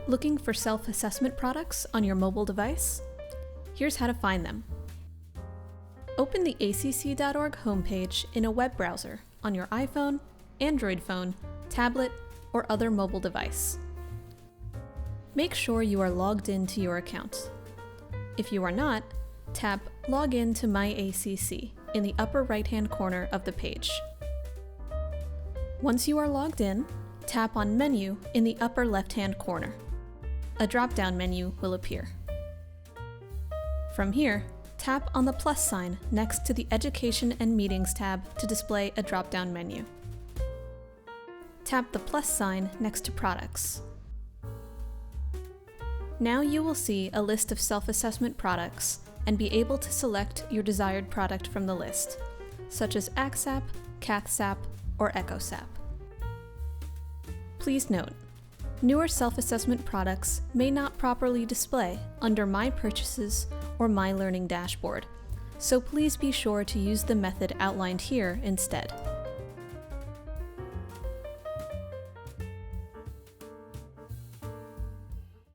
Looking for self-assessment products on your mobile device? Here's how to find them. Open the acc.org homepage in a web browser on your iPhone, Android phone, tablet, or other mobile device. Make sure you are logged into your account. If you are not, tap Log in to My ACC in the upper right-hand corner of the page. Once you are logged in, tap on Menu in the upper left-hand corner. A drop-down menu will appear. From here, tap on the plus sign next to the Education and Meetings tab to display a drop-down menu. Tap the plus sign next to Products. Now you will see a list of self-assessment products and be able to select your desired product from the list, such as ACSAP, CathSAP, or EchoSAP. Please note, newer self-assessment products may not properly display under My Purchases or My Learning dashboard, so please be sure to use the method outlined here instead.